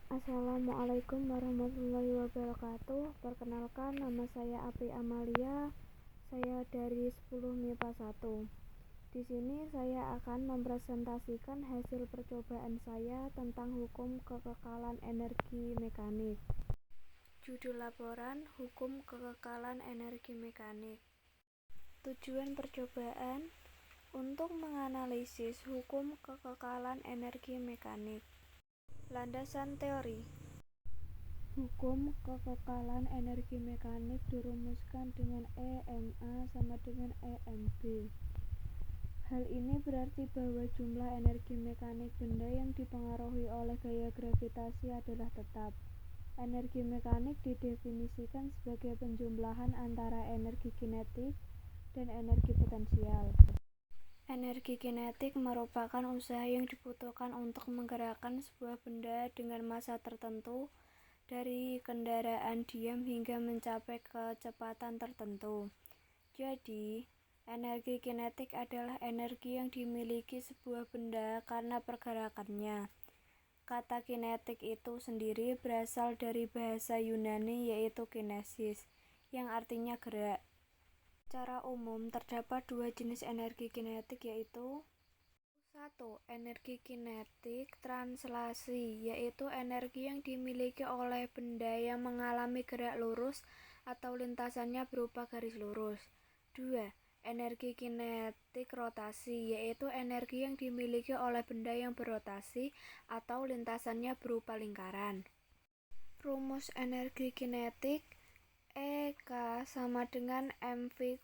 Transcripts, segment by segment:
Assalamualaikum warahmatullahi wabarakatuh. Perkenalkan, nama saya Apri Amalia. Saya dari 10 MIPA 1. Di sini saya akan mempresentasikan hasil percobaan saya tentang hukum kekekalan energi mekanik. Judul laporan: Hukum kekekalan energi mekanik. Tujuan percobaan untuk menganalisis hukum kekekalan energi mekanik. Landasan teori. Hukum kekekalan energi mekanik dirumuskan dengan EMA sama dengan EMB. Hal ini berarti bahwa jumlah energi mekanik benda yang dipengaruhi oleh gaya gravitasi adalah tetap. Energi mekanik didefinisikan sebagai penjumlahan antara energi kinetik dan energi potensial. Energi kinetik merupakan usaha yang dibutuhkan untuk menggerakkan sebuah benda dengan massa tertentu dari kendaraan diam hingga mencapai kecepatan tertentu. Jadi, energi kinetik adalah energi yang dimiliki sebuah benda karena pergerakannya. Kata kinetik itu sendiri berasal dari bahasa Yunani yaitu kinesis, yang artinya gerak. Secara umum terdapat dua jenis energi kinetik yaitu 1. Energi kinetik translasi, yaitu energi yang dimiliki oleh benda yang mengalami gerak lurus atau lintasannya berupa garis lurus. 2. Energi kinetik rotasi, yaitu energi yang dimiliki oleh benda yang berrotasi atau lintasannya berupa lingkaran. Rumus energi kinetik EK sama dengan mv².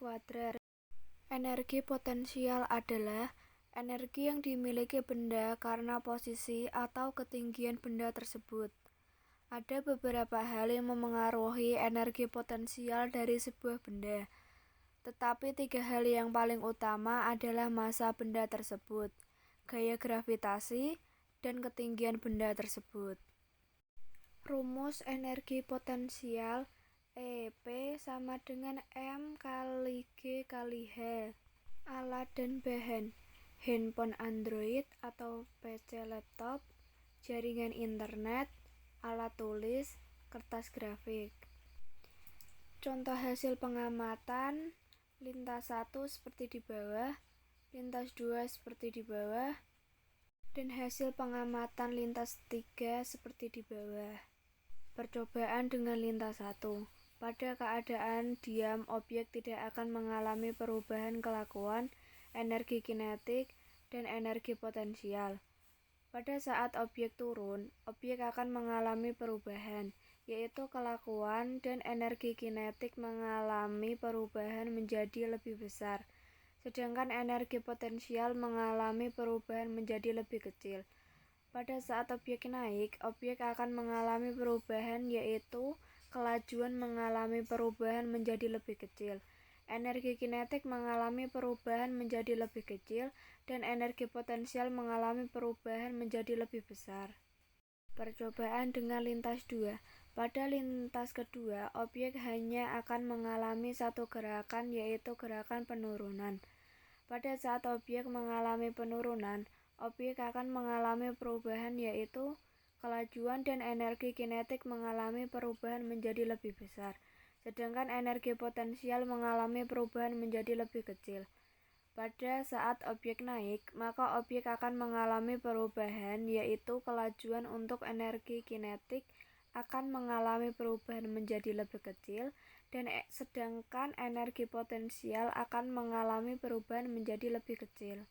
Energi potensial adalah energi yang dimiliki benda karena posisi atau ketinggian benda tersebut. Ada beberapa hal yang memengaruhi energi potensial dari sebuah benda, tetapi tiga hal yang paling utama adalah massa benda tersebut, gaya gravitasi, dan ketinggian benda tersebut. Rumus energi potensial EP sama dengan M kali G kali H. Alat dan bahan: handphone Android atau PC laptop, jaringan internet, alat tulis, kertas grafik. Contoh hasil pengamatan: lintas 1 seperti di bawah, lintas 2 seperti di bawah, dan hasil pengamatan lintas 3 seperti di bawah. Percobaan dengan lintas 1. Pada keadaan diam, objek tidak akan mengalami perubahan kelakuan, energi kinetik, dan energi potensial. Pada saat objek turun, objek akan mengalami perubahan, yaitu kelakuan dan energi kinetik mengalami perubahan menjadi lebih besar, sedangkan energi potensial mengalami perubahan menjadi lebih kecil. Pada saat objek naik, objek akan mengalami perubahan yaitu kelajuan mengalami perubahan menjadi lebih kecil, energi kinetik mengalami perubahan menjadi lebih kecil, dan energi potensial mengalami perubahan menjadi lebih besar. Percobaan dengan lintas 2. Pada lintas kedua, objek hanya akan mengalami satu gerakan yaitu gerakan penurunan. Pada saat objek mengalami penurunan, objek akan mengalami perubahan yaitu kelajuan dan energi kinetik mengalami perubahan menjadi lebih besar, sedangkan energi potensial mengalami perubahan menjadi lebih kecil. Pada saat objek naik, maka objek akan mengalami perubahan yaitu kelajuan untuk energi kinetik akan mengalami perubahan menjadi lebih kecil, dan sedangkan energi potensial akan mengalami perubahan menjadi lebih kecil.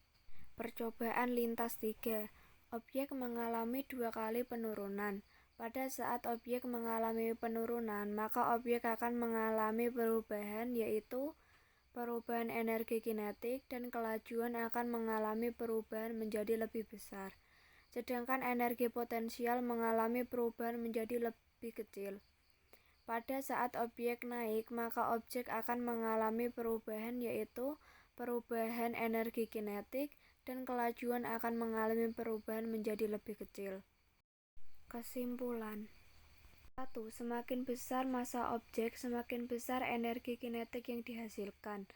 Percobaan lintas 3. Objek mengalami 2 kali penurunan. Pada saat objek mengalami penurunan, maka objek akan mengalami perubahan yaitu perubahan energi kinetik, dan kelajuan akan mengalami perubahan menjadi lebih besar, sedangkan energi potensial mengalami perubahan menjadi lebih kecil. Pada saat objek naik, maka objek akan mengalami perubahan yaitu perubahan energi kinetik, dan kelajuan akan mengalami perubahan menjadi lebih kecil. Kesimpulan: 1. Semakin besar massa objek, semakin besar energi kinetik yang dihasilkan.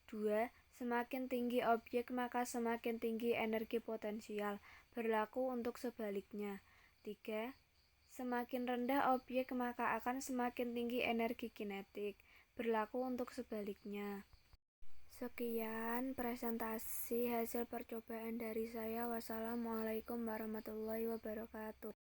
2. Semakin tinggi objek, maka semakin tinggi energi potensial. Berlaku untuk sebaliknya. 3. Semakin rendah objek maka akan semakin tinggi energi kinetik. Berlaku untuk sebaliknya. Sekian presentasi hasil percobaan dari saya. Wassalamualaikum warahmatullahi wabarakatuh.